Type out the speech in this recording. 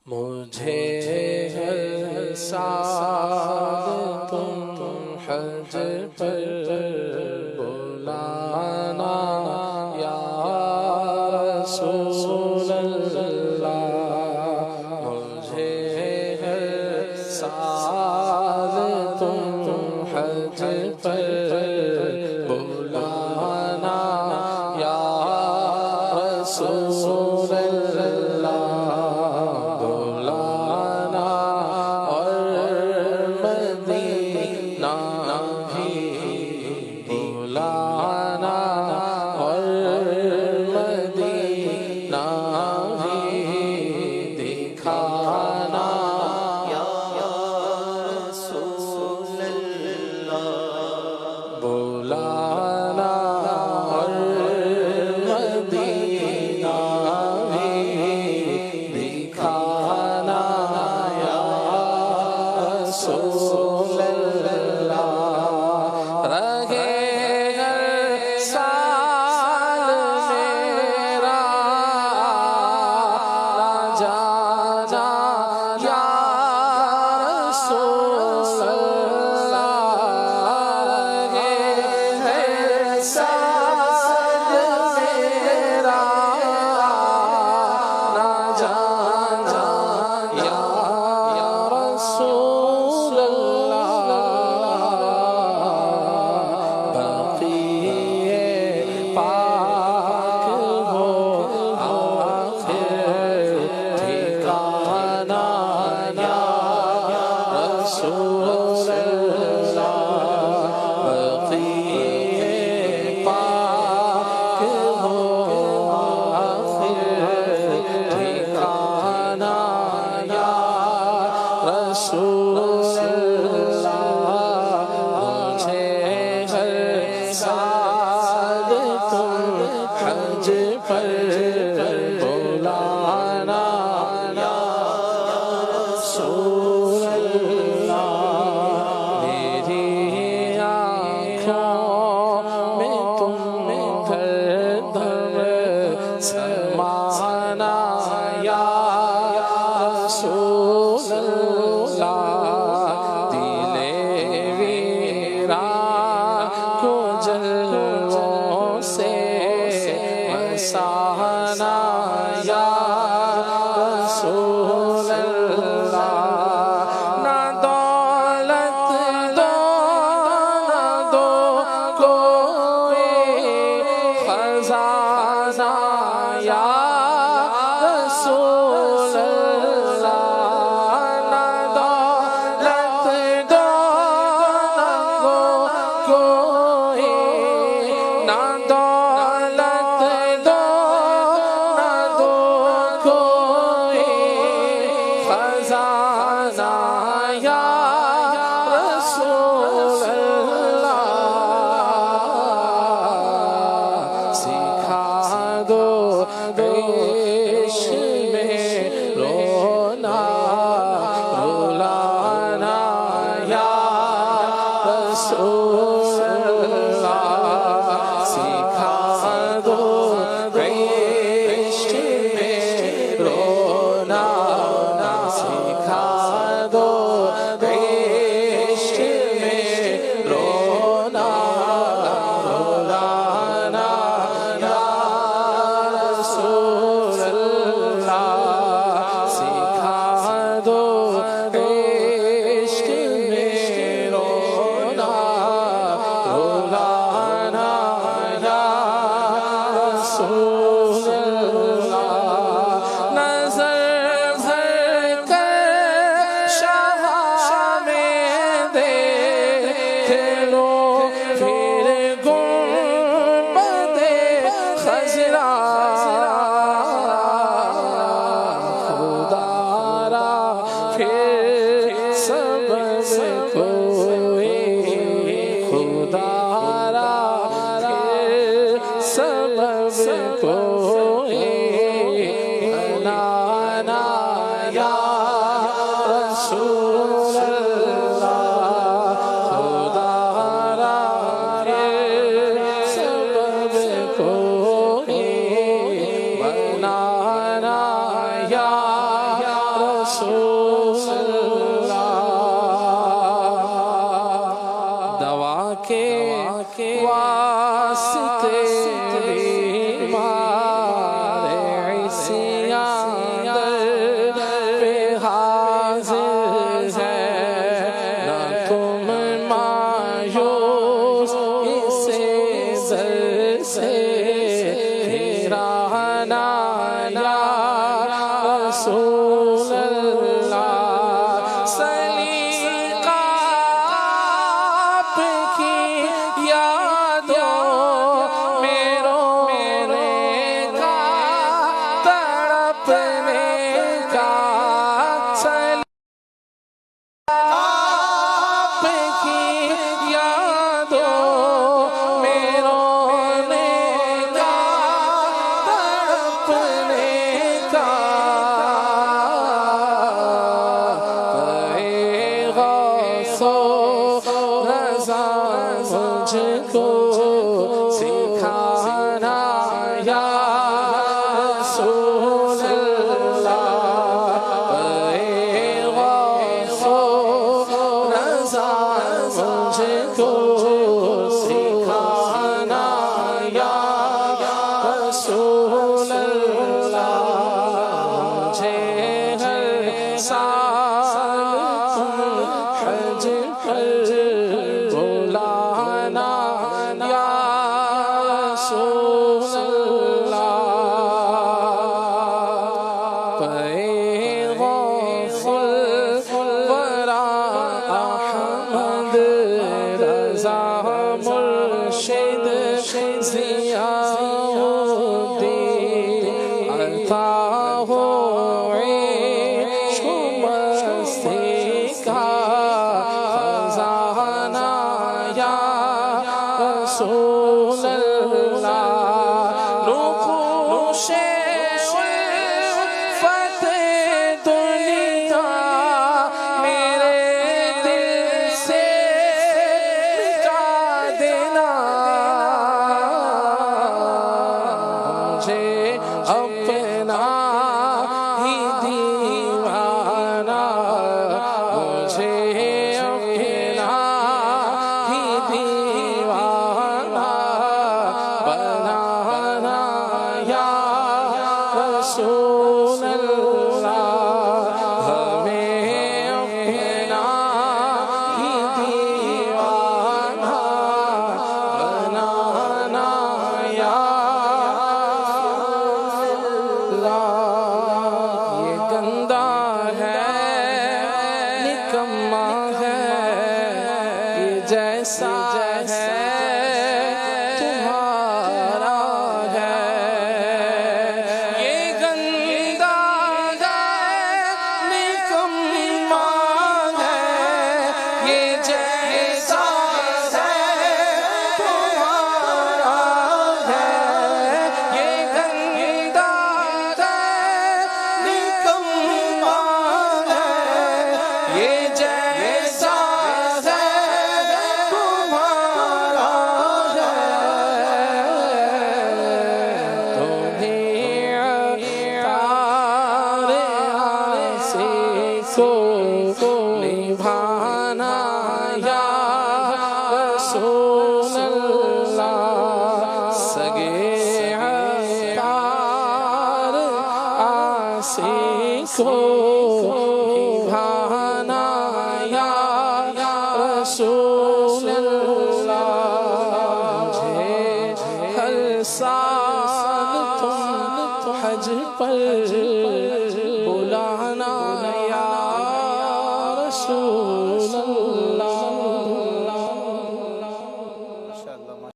مجھے ہر سال تم حج پر بلانا یا رسول اللہ، مجھے ہر سال تم حج پر بلانا یا رسول اللہ، بلانا اور مدینہ بھی بلانا اور مدینہ بھی دکھانا یا رسول اللہ، بلانا اور مدینہ بھی دکھانا یا رسول اللہ، رہے ہر سال میرا نہ جانا یا رسول اللہ، رہے ہر سال میرا نہ جانا یا رسول اللہ، بقیع پاک ہو آخر ٹھکانا یا رسول اللہ، بقیع پاک ہو آخر ٹھکانا یا رسول اللہ، مجھے ہر سال تم حج پر بلانا یا رسول اللہ، میری آنکھوں میں تم ہر دم سمانا یا رسول اللہ، دل ویران کو جلووں سے مسانا یا رسول اللہ، نہ دولت دو نہ دو کوئی خزانہ یا رسول اللہ، نہ دولت دو نہ کوئی، نہ دولت دو نہ کوئی خزانہ یا رسول اللہ، سکھا دو عشق میں رونا رلانا یا رسول اللہ، سکھا دو عشق میں رونا، سکھا دو عشق میں رونا رلانا یا رسول اللہ، سکھا دو عشق میں رونا رلانا یا رسول اللہ، نظر بھر کر شاہ میں دیکھ لو پھر گنبد خضرا، خدا را پھر سبب کوئی، خدا را پھر سبب کوئی بنانا یا رسول اللہ، خدا را پھر سبب کوئی بنانا یا رسول اللہ دوا کے واسطے بیمار عیسیان در پہ حاضر ہے نہ تم مایوس اسے در سے گھرانا یا رسول اللہ سلیقہ آپ کی یادوں میں رونے کا تڑپنے کا آپ کی یادوں میں رونے کا تڑپنے کا اے غوث و رضا مجھ کو سکھانا یا رسول اللہ اے غوث و رضا مجھ کو سکھانا یا رسول اللہ مجھے ہر سال حج پر بلانا یا رسول اللہ اے غوث الورا احمد رضا مرشد ضیاء الدین عطا ہو عشق مستی کا خزانہ یا رسول اللہ نقوش الفت دنیا میرے دل سے مٹا دینا مجھے اپنا ہی دیوانہ مجھے اپنا ہی دیوانہ بنانا یا رسول اللہ ہمیں اپنا ہی دیوانہ بنانا یا اللہ یہ گندا ہے نکما ہے یہ جیسا ہے تمہارا ہے یہ گندا ہے نکما ہے یہ جیسا ہے تمہارا ہے یہ گندا ہے نکما ہے یہ جیسا ہے تمہارا ہے تمہیں عطار آسی کو نبھانا یا رسول اللہ سگے عطار آسی کو نبھانا یا رسول اللہ مجھے ہر سال تم حج پر بلانا یا رسول اللہ